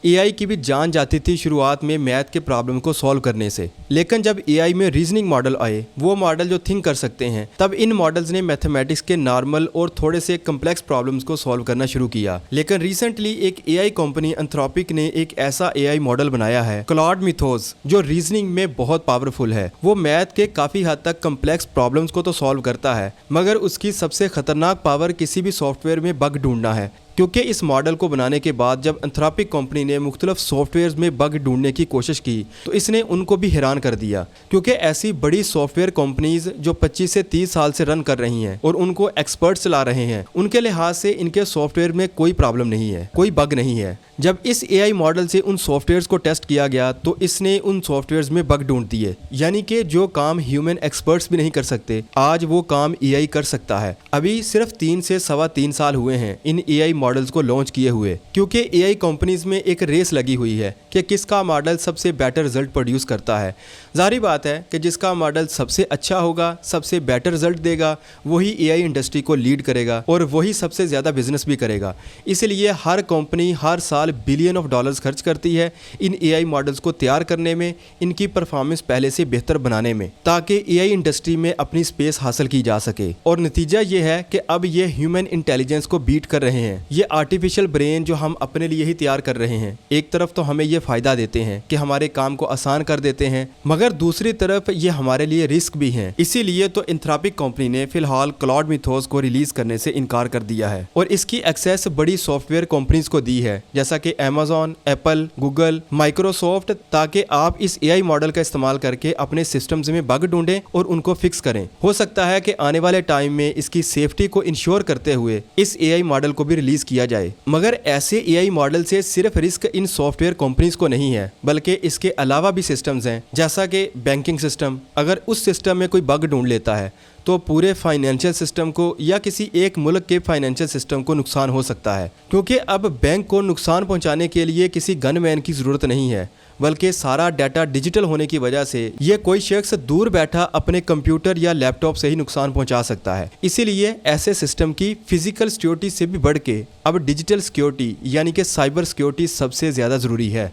AI की भी जान जाती थी शुरुआत में मैथ के प्रॉब्लम को सॉल्व करने से, लेकिन जब एआई में रीजनिंग मॉडल आए, वो मॉडल जो थिंक कर सकते हैं, तब इन मॉडल्स ने मैथमेटिक्स के नॉर्मल और थोड़े से कम्प्लेक्स प्रॉब्लम्स को सॉल्व करना शुरू किया। लेकिन रिसेंटली एक एआई कंपनी एंथ्रोपिक ने एक ऐसा एआई मॉडल बनाया है, क्लॉड मिथोस, जो रीजनिंग में बहुत पावरफुल है। वो मैथ के काफी हद तक कम्प्लेक्स प्रॉब्लम्स को तो सॉल्व करता है, मगर उसकी सबसे खतरनाक पावर किसी भी सॉफ्टवेयर में बग ढूंढना है। क्योंकि इस मॉडल को बनाने के बाद जब एंथ्रोपिक कंपनी ने मुख्तलिफ सॉफ्टवेयर में बग ढूंढने की कोशिश की, तो इसने उनको भी हैरान कर दिया। क्योंकि ऐसी बड़ी सॉफ्टवेयर कंपनीज जो 25 से 30 साल से रन कर रही हैं और उनको एक्सपर्ट्स चला रहे हैं, उनके लिहाज से इनके सॉफ्टवेयर में कोई प्रॉब्लम नहीं है, कोई बग नहीं है। जब इस एआई मॉडल से उन सॉफ्टवेयर्स को टेस्ट किया गया, तो इसने उन सॉफ्टवेयर्स में बग ढूंढ दिए। यानी कि जो काम ह्यूमन एक्सपर्ट्स भी नहीं कर सकते, आज वो काम एआई कर सकता है। अभी सिर्फ 3 से सवा 3 साल हुए हैं इन एआई मॉडल्स को लॉन्च किए हुए, क्योंकि एआई कंपनीज में एक रेस लगी हुई है कि किसका मॉडल सबसे बेटर रिजल्ट प्रोड्यूस करता है। जाहिर बात है कि जिसका मॉडल सबसे अच्छा होगा, सबसे बेटर रिजल्ट देगा, वही एआई इंडस्ट्री को लीड करेगा और वही सबसे ज़्यादा बिजनेस भी करेगा। इसलिए हर कंपनी हर साल बिलियन ऑफ डॉलर्स खर्च करती है इन एआई मॉडल्स को तैयार करने में, इनकी परफॉर्मेंस पहले से बेहतर बनाने में, ताकि एआई इंडस्ट्री में अपनी स्पेस हासिल की जा सके। और नतीजा ये है कि अब ये ह्यूमन इंटेलिजेंस को बीट कर रहे हैं। ये आर्टिफिशियल ब्रेन जो हम अपने लिए ही तैयार कर रहे हैं, एक तरफ तो हमें ये फ़ायदा देते हैं कि हमारे काम को आसान कर देते हैं, मगर दूसरी तरफ ये हमारे लिए रिस्क भी हैं। इसीलिए तो एंथ्रोपिक कंपनी ने फिलहाल क्लॉड मिथोस को रिलीज करने से इनकार कर दिया है और इसकी एक्सेस बड़ी सॉफ्टवेयर कंपनीज को दी है, जैसा कि अमेज़न, एप्पल, गूगल, माइक्रोसॉफ्ट, ताकि आप इस एआई मॉडल का इस्तेमाल करके अपने सिस्टम्स में बग ढूंढें और उनको फिक्स करें। हो सकता है कि आने वाले टाइम में इसकी सेफ्टी को इंश्योर करते हुए इस एआई मॉडल को भी रिलीज किया जाए। मगर ऐसे एआई मॉडल से सिर्फ रिस्क इन सॉफ्टवेयर कंपनीज को नहीं है, बल्कि इसके अलावा भी सिस्टम्स हैं, जैसा कि बैंकिंग सिस्टम। अगर उस सिस्टम में कोई बग ढूंढ लेता है, तो पूरे फाइनेंशियल सिस्टम को या किसी एक मुल्क के फाइनेंशियल सिस्टम को नुकसान हो सकता है। क्योंकि अब बैंक को नुकसान पहुंचाने के लिए किसी गनमैन की ज़रूरत नहीं है, बल्कि सारा डाटा डिजिटल होने की वजह से ये कोई शख्स दूर बैठा अपने कंप्यूटर या लैपटॉप से ही नुकसान पहुंचा सकता है। इसीलिए ऐसे सिस्टम की फिजिकल सिक्योरिटी से भी बढ़ के अब डिजिटल सिक्योरिटी यानी कि साइबर सिक्योरिटी सबसे ज़्यादा ज़रूरी है।